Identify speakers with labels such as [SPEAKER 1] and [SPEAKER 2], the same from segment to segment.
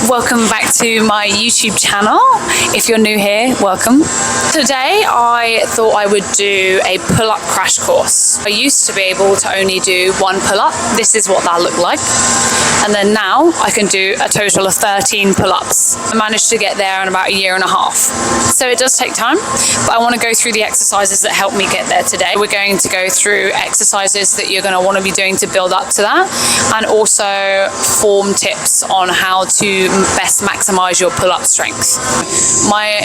[SPEAKER 1] Welcome back to my YouTube channel. If you're new here, welcome. Today I thought I would do a pull-up crash course. I used to be able to only do one pull-up. This is what that looked like. And then now I can do a total of 13 pull-ups. I managed to get there in about a year and a half. So it does take time, but I want to go through the exercises that help me get there today. We're going to go through exercises that you're going to want to be doing to build up to that, and also form tips on how to best maximize your pull-up strength. My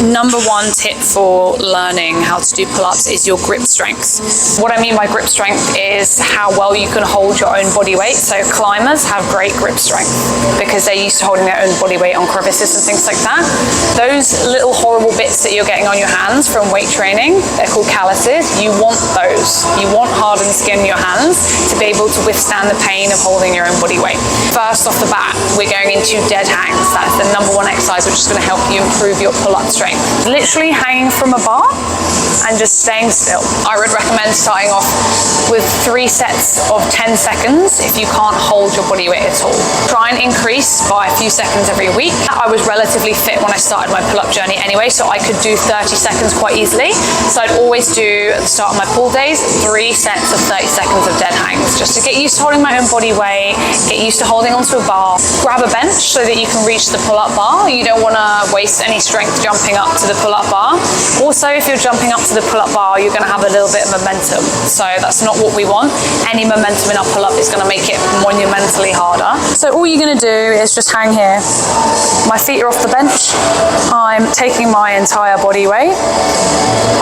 [SPEAKER 1] number one tip for learning how to do pull-ups is your grip strength. What I mean by grip strength is how well you can hold your own body weight. So climbers have great grip strength because they're used to holding their own body weight on crevices and things like that. Those little horrible bits that you're getting on your hands from weight training, they're called calluses. You want those. You want hardened skin in your hands to be able to withstand the pain of holding your own body weight. First off the bat, we're going into dead hangs. That's the number one exercise which is going to help you improve your pull-up strength. Literally hanging from a bar and just staying still. I would recommend starting off with 3 sets of 10 seconds if you can't hold your body weight at all. Try and increase by a few seconds every week. I was relatively fit when I started my pull-up journey anyway, so I could do 30 seconds quite easily. So I'd always do, at the start of my pull days, 3 sets of 30 seconds of dead hangs, just to get used to holding my own body weight, get used to holding onto a bar. Grab a bench so that you can reach the pull-up bar. You don't want to waste any strength jumping up to the pull-up bar. Also, if you're jumping up to the pull-up bar, you're going to have a little bit of momentum. So that's not what we want. Any momentum in our pull-up is going to make it monumentally harder. So all you're going to do is just hang here. My feet are off the bench. I'm taking my entire body weight.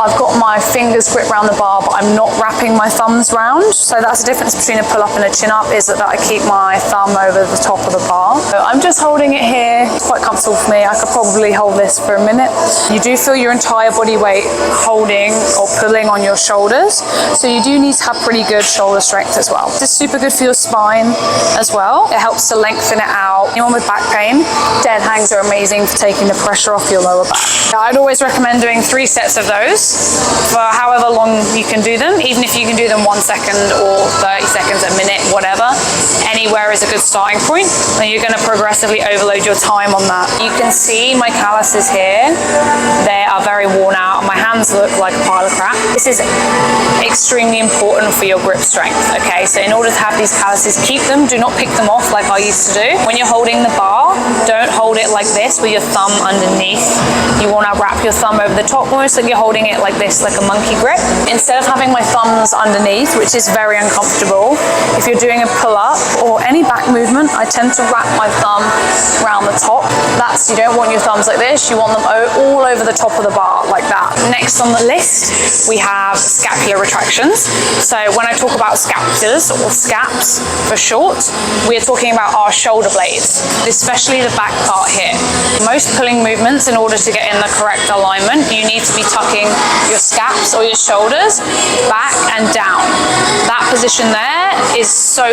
[SPEAKER 1] I've got my fingers gripped around the bar, but I'm not wrapping my thumbs round. So that's the difference between a pull-up and a chin-up, is that I keep my thumb over the top of the bar. So I'm just holding it here. It's quite comfortable for me. I could probably hold this for a minute. You do feel your entire body weight holding or pulling on your shoulders. So you do need to have pretty good shoulder strength as well. This is super good for your spine as well. It helps to lengthen it out. Anyone with back pain, dead hangs are amazing for taking the pressure off your lower back. I'd always recommend doing 3 sets of those for however long you can do them, even if you can do them 1 second or 30 seconds, a minute, whatever. Anywhere is a good starting point, and you're going to progressively overload your time on that. You can see my calluses here. They are very worn out. My hands look like a pile of crap. This is extremely important for your grip strength, okay? So in order to have these calluses, keep them. Do not pick them off like I used to do. When you're holding the bar, don't hold it like this with your thumb underneath. You want to wrap your thumb over the top, almost like you're holding it like this, like a monkey grip. Instead of having my thumbs underneath, which is very uncomfortable, if you're doing a pull-up or any back movement, I tend to wrap my thumb around the top. You don't want your thumbs like this, you want them all over the top of the bar, like that. Next on the list, we have scapular retractions. So when I talk about scapulas, or scaps for short, we're talking about our shoulder blades, especially the back part here. Most pulling movements, in order to get in the correct alignment, you need to be tucking your scaps or your shoulders back and down. That position there is so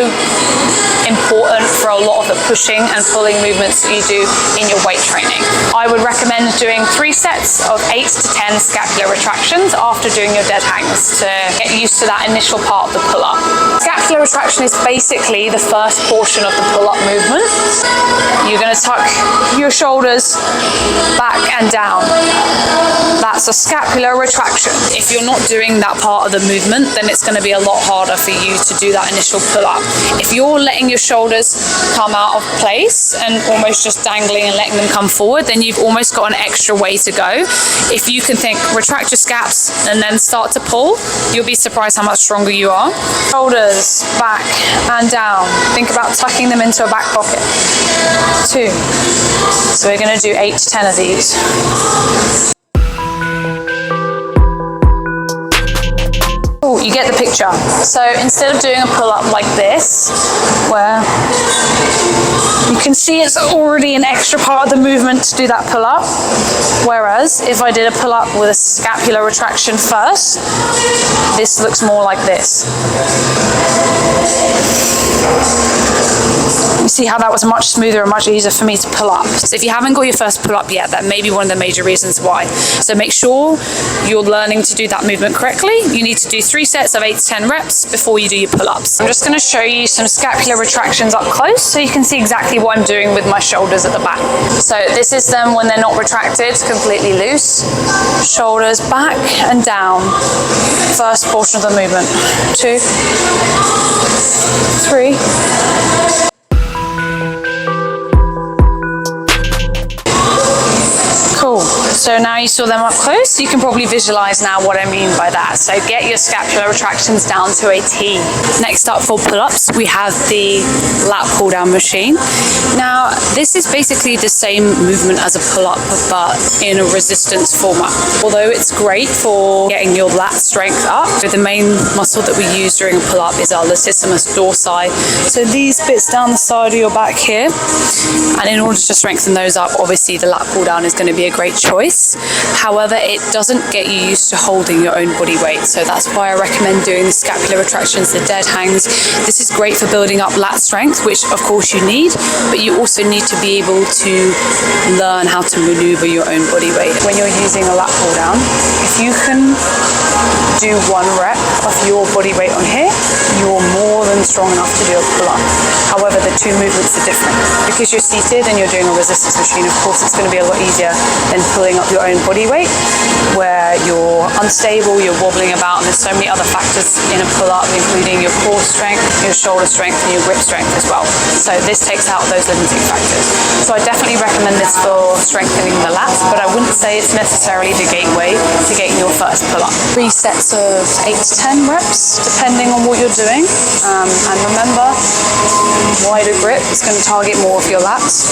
[SPEAKER 1] important for a lot of the pushing and pulling movements that you do in your weight training. I would recommend doing 3 sets of 8 to 10 scapular retractions after doing your dead hangs to get used to that initial part of the pull-up. Scapular retraction is basically the first portion of the pull-up movement. You're going to tuck your shoulders back and down. That's a scapular retraction. If you're not doing that part of the movement, then it's going to be a lot harder for you to do that initial pull-up. If you're letting your shoulders come out of place and almost just dangling and letting them come forward, then you've almost got an extra way to go. If you can think, retract your scaps and then start to pull, you'll be surprised how much stronger you are. Shoulders back and down. Think about tucking them into a back pocket. 2. So we're going to do 8 to 10 of these. You get the picture. So instead of doing a pull-up like this, where you can see it's already an extra part of the movement to do that pull-up, whereas if I did a pull-up with a scapular retraction first, this looks more like this. You see how that was much smoother and much easier for me to pull up. So if you haven't got your first pull up yet, that may be one of the major reasons why. So make sure you're learning to do that movement correctly. You need to do 3 sets of 8 to 10 reps before you do your pull-ups. I'm just going to show you some scapular retractions up close so you can see exactly what I'm doing with my shoulders at the back. So this is them when they're not retracted, completely loose. Shoulders back and down. First portion of the movement. 2, 3. Cool. So now you saw them up close, you can probably visualize now what I mean by that. So get your scapular retractions down to a T. Next up for pull-ups, we have the lat pull-down machine. Now, this is basically the same movement as a pull-up, but in a resistance format. Although it's great for getting your lat strength up, the main muscle that we use during a pull-up is our latissimus dorsi. So these bits down the side of your back here, and in order to strengthen those up, obviously the lat pull-down is going to be a great choice. However, it doesn't get you used to holding your own body weight, so that's why I recommend doing the scapular retractions, the dead hangs. This is great for building up lat strength, which of course you need, but you also need to be able to learn how to maneuver your own body weight. When you're using a lat pull down, if you can do 1 rep of your body weight on here, you're more than strong enough to do a pull-up. However, the 2 movements are different. Because you're seated and you're doing a resistance machine, of course it's going to be a lot easier than pulling up your own body weight, where you're unstable, you're wobbling about, and there's so many other factors in a pull-up, including your core strength, your shoulder strength, and your grip strength as well. So this takes out those limiting factors. So I definitely recommend this for strengthening the lats, but I wouldn't say it's necessarily the gateway to getting your first pull-up. 3 sets of 8 to 10 reps, depending on what you're doing. And remember, wider grip is going to target more of your lats.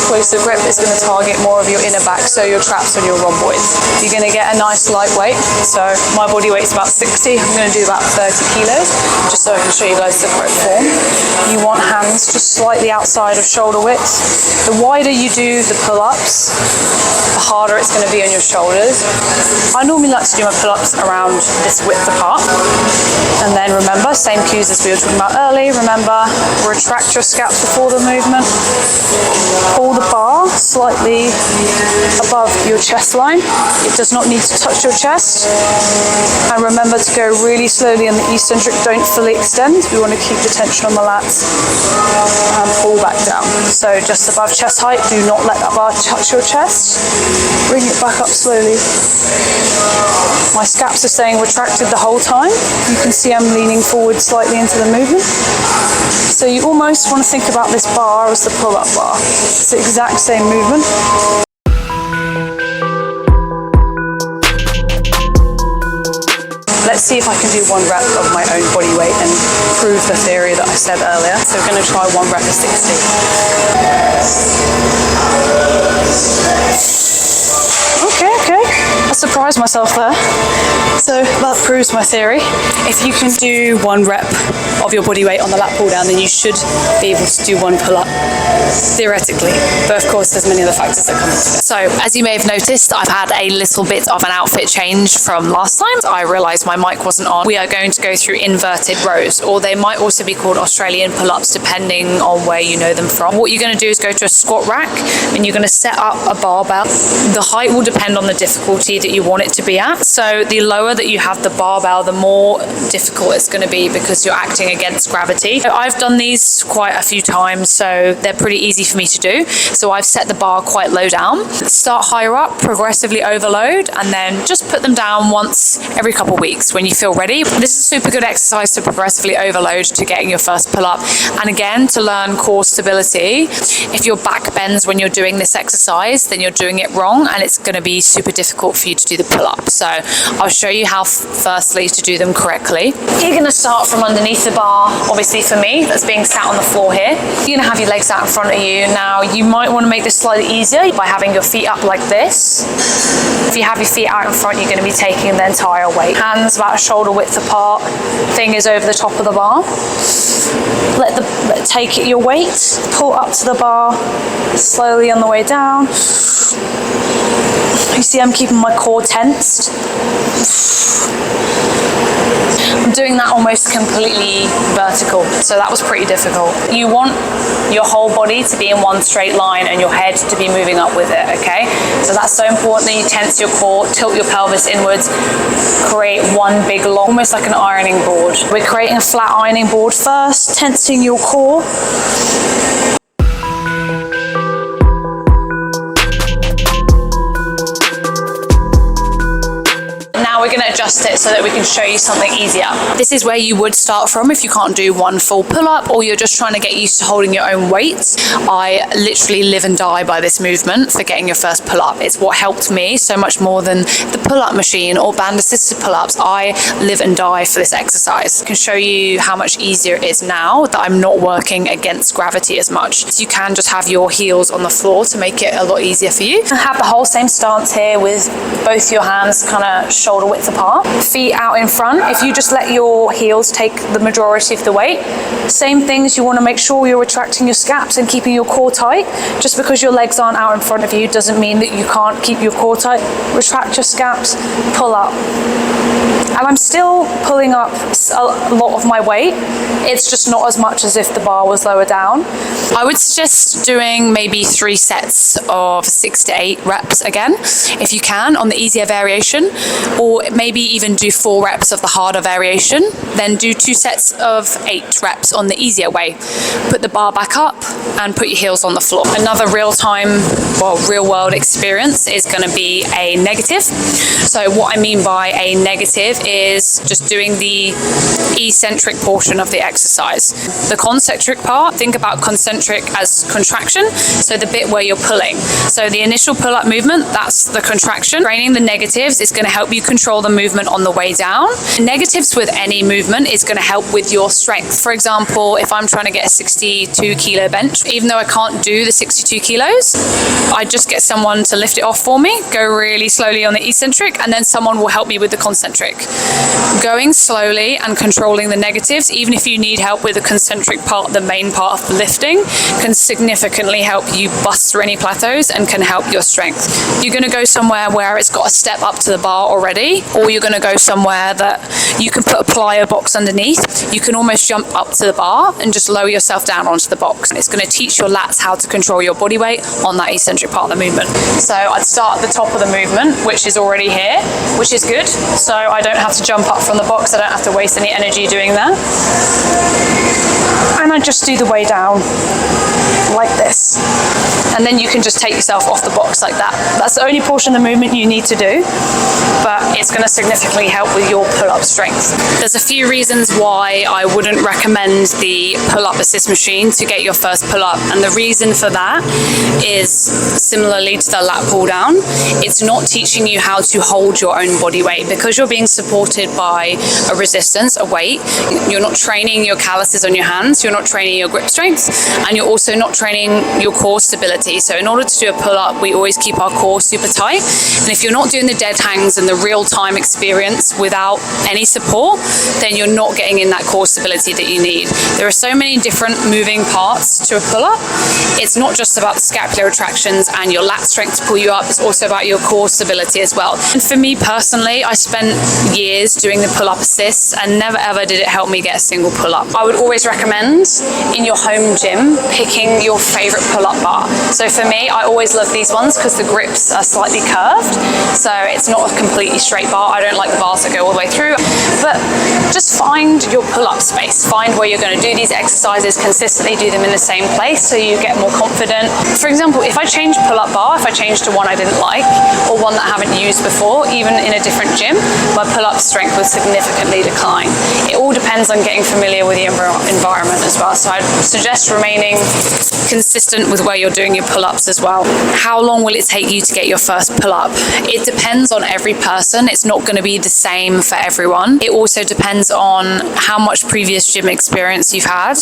[SPEAKER 1] Closer grip is going to target more of your inner back, so your traps and your rhomboids. You're going to get a nice light weight. So my body weight's about 60. I'm going to do about 30 kilos, just so I can show you guys the correct form. You want hands just slightly outside of shoulder width. The wider you do the pull-ups, the harder it's going to be on your shoulders. I normally like to do my pull-ups around this width apart. And then remember, same cues as we were talking about earlier. Remember, retract your scaps before the movement. Pull the bar slightly above your chest line. It does not need to touch your chest. And remember to go really slowly on the eccentric. Don't fully extend. We want to keep the tension on the lats and pull back down. So just above chest height. Do not let that bar touch your chest. Bring it back up slowly. My scaps are staying retracted the whole time. You can see I'm leaning forward slightly into the movement. So you almost want to think about this bar as the pull-up bar. It's the exact same movement. Let's see if I can do 1 rep of my own body weight and prove the theory that I said earlier. So we're going to try 1 rep of 60. Okay. I surprised myself there. So that proves my theory. If you can do 1 rep of your body weight on the lat pull down, then you should be able to do 1 pull up, theoretically. But of course, there's many other factors that come into it. So as you may have noticed, I've had a little bit of an outfit change from last time. I realized my mic wasn't on. We are going to go through inverted rows, or they might also be called Australian pull-ups, depending on where you know them from. What you're going to do is go to a squat rack, and you're going to set up a barbell. The height will depend on the difficulty that you want it to be at. So the lower that you have the barbell, the more difficult it's going to be because you're acting against gravity. So I've done these quite a few times, so they're pretty easy for me to do. So I've set the bar quite low down. Start higher up, progressively overload, and then just put them down once every couple of weeks when you feel ready. This is a super good exercise to progressively overload to getting your first pull-up. And again, to learn core stability. If your back bends when you're doing this exercise, then you're doing it wrong, and it's going to be super difficult for you to do the pull-up. So I'll show you how firstly to do them correctly. You're going to start from underneath the bar. Obviously for me, that's being sat on the floor here. You're going to have your legs out in front of you. Now you might want to make this slightly easier by having your feet up like this. If you have your feet out in front, you're going to be taking the entire weight. Hands about shoulder width apart. Fingers over the top of the bar. Take your weight, pull up to the bar, slowly on the way down. You see I'm keeping my core tensed. I'm doing that almost completely vertical, so that was pretty difficult. You want your whole body to be in one straight line and your head to be moving up with it, okay? So that's so important that you tense your core, tilt your pelvis inwards, create one big long, almost like an ironing board. We're creating a flat ironing board first, tensing your core. We're going to adjust it so that we can show you something easier. This is where you would start from if you can't do one full pull-up or you're just trying to get used to holding your own weight. I literally live and die by this movement for getting your first pull-up. It's what helped me so much more than the pull-up machine or band-assisted pull-ups. I live and die for this exercise. I can show you how much easier it is now that I'm not working against gravity as much. So you can just have your heels on the floor to make it a lot easier for you. Have the whole same stance here with both your hands kind of shoulder width apart, feet out in front. If you just let your heels take the majority of the weight, same things, you want to make sure you're retracting your scaps and keeping your core tight. Just because your legs aren't out in front of you doesn't mean that you can't keep your core tight. Retract your scaps, pull up. And I'm still pulling up a lot of my weight. It's just not as much as if the bar was lower down. I would suggest doing maybe 3 sets of 6 to 8 reps again, if you can, on the easier variation, or maybe even do 4 reps of the harder variation, then do 2 sets of 8 reps on the easier way. Put the bar back up and put your heels on the floor. Another real world experience is going to be a negative. So what I mean by a negative is just doing the eccentric portion of the exercise. The concentric part, think about concentric as contraction, so the bit where you're pulling. So the initial pull-up movement, that's the contraction. Training the negatives is going to help you control the movement on the way down. Negatives with any movement is going to help with your strength. For example, if I'm trying to get a 62 kilo bench, even though I can't do the 62 kilos, I just get someone to lift it off for me, go really slowly on the eccentric, and then someone will help me with the concentric. Going slowly and controlling the negatives, even if you need help with the concentric part, the main part of the lifting, can significantly help you bust through any plateaus and can help your strength. You're going to go somewhere where it's got a step up to the bar already, or you're going to go somewhere that you can put a plyo box underneath. You can almost jump up to the bar and just lower yourself down onto the box. It's going to teach your lats how to control your body weight on that eccentric part of the movement. So I'd start at the top of the movement, which is already here, which is good. So I don't have to jump up from the box. I don't have to waste any energy doing that. And I just do the way down like this. And then you can just take yourself off the box like that. That's the only portion of the movement you need to do, but it's going to significantly help with your pull-up strength. There's a few reasons why I wouldn't recommend the pull-up assist machine to get your first pull-up, and the reason for that is similarly to the lat pull down. It's not teaching you how to hold your own body weight because you're being supported by a resistance, a weight. You're not training your calluses on your hands, you're not training your grip strength, and you're also not training your core stability. So in order to do a pull-up, we always keep our core super tight, and if you're not doing the dead hangs and the real-time experience without any support, then you're not getting in that core stability that you need. There are so many different moving parts to a pull-up. It's not just about the scapular retractions and your lat strength to pull you up, it's also about your core stability as well. And for me personally, I spent years doing the pull-up assists and never ever did it help me get a single pull-up. I would always recommend in your home gym picking your favorite pull-up bar. So for me, I always love these ones because the grips are slightly curved, so it's not a completely straight bar. I don't like the bars that go all the way through, but just find your pull-up space. Find where you're going to do these exercises consistently, do them in the same place so you get more confident. For example, if I change pull-up bar, if I change to one I didn't like or one that I haven't used before, even in a different gym, my pull-up strength would significantly decline. It all depends on getting familiar with the environment as well. So I'd suggest remaining consistent with where you're doing your pull-ups as well. How long will it take you to get your first pull-up? It depends on every person. It's not going to be the same for everyone. It also depends on how much previous gym experience you've had.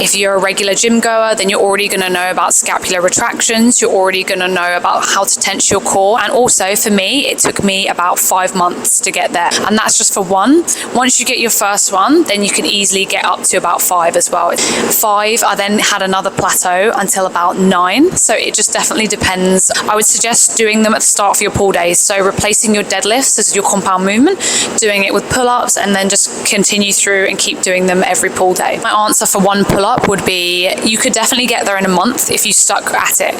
[SPEAKER 1] If you're a regular gym goer, then you're already going to know about scapular retractions. You're already going to know about how to tense your core. And also for me, it took me about 5 months to get there. And that's just for one. Once you get your first one, then you can easily get up to about 5 as well. 5, I then had another plateau until about 9. So it just definitely depends. I would suggest doing them at the start of your pull days. So replacing your deadlifts as as your compound movement, doing it with pull-ups, and then just continue through and keep doing them every pull day. My answer for one pull-up would be, you could definitely get there in a month if you stuck at it.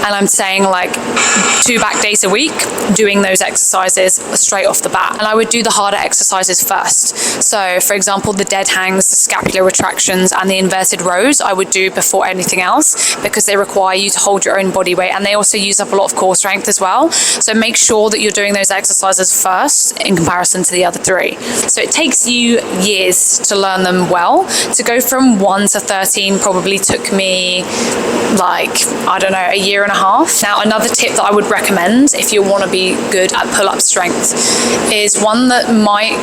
[SPEAKER 1] And I'm saying like 2 back days a week, doing those exercises straight off the bat. And I would do the harder exercises first. So for example, the dead hangs, the scapular retractions, and the inverted rows I would do before anything else, because they require you to hold your own body weight, and they also use up a lot of core strength as well. So make sure that you're doing those exercises first in comparison to the other 3. So it takes you years to learn them well. To go from 1 to 13 probably took me like, I don't know, a year and a half. Now, another tip that I would recommend if you want to be good at pull-up strength is one that might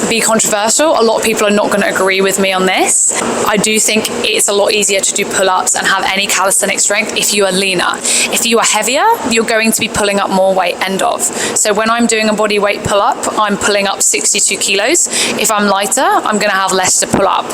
[SPEAKER 1] be controversial. A lot of people are not going to agree with me on this. I do think it's a lot easier to do pull-ups and have any calisthenic strength if you are leaner. If you are heavier, you're going to be pulling up more weight end of. So when I'm doing a body weight pull-up, I'm pulling up 62 kilos. If I'm lighter, I'm going to have less to pull up.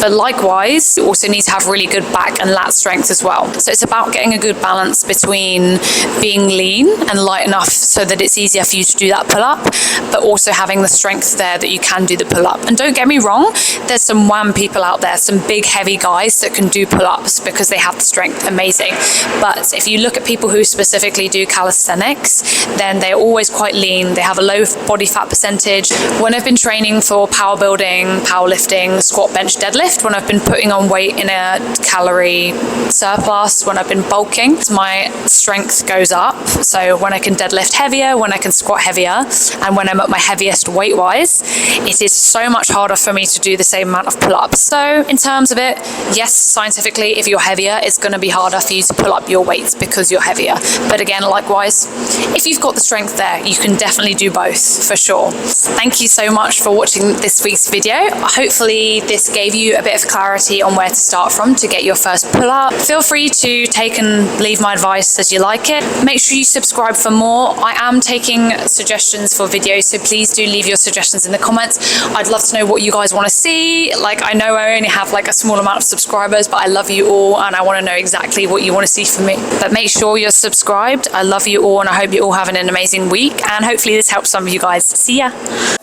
[SPEAKER 1] But likewise, you also need to have really good back and lat strength as well. So it's about getting a good balance between being lean and light enough so that it's easier for you to do that pull-up, but also having the strength there that you can do the pull-up. And don't get me wrong, there's some wham people out there, some big heavy guys that can do pull-ups because they have the strength, amazing. But if you look at people who specifically do calisthenics, then they're always quite lean. They have a low body fat percentage. When I've been training for power building, powerlifting, squat, bench, deadlift, when I've been putting on weight in a calorie surplus, when I've been bulking, my strength goes up. So when I can deadlift heavier, when I can squat heavier, and when I'm at my heaviest weight-wise, it is so much harder for me to do the same amount of pull-ups. So in terms of it, yes, scientifically, if you're heavier, it's going to be harder for you to pull up your weights because you're heavier. But again, likewise, if you've got the strength there, you can definitely do both for sure. Thank you so much for watching this week's video. Hopefully this gave you a bit of clarity on where to start from to get your first pull-up. Feel free to take and leave my advice as you like it. Make sure you subscribe for more. I am taking suggestions for videos, so please do leave your suggestions in the comments. I'd love to know what you guys want to see. Like, I know I only have like a small amount of subscribers, but I love you all and I want to know exactly what you want to see from me. But make sure you're subscribed. I love you all and I hope you're all having an amazing week, and hopefully this helps some of you guys. See ya.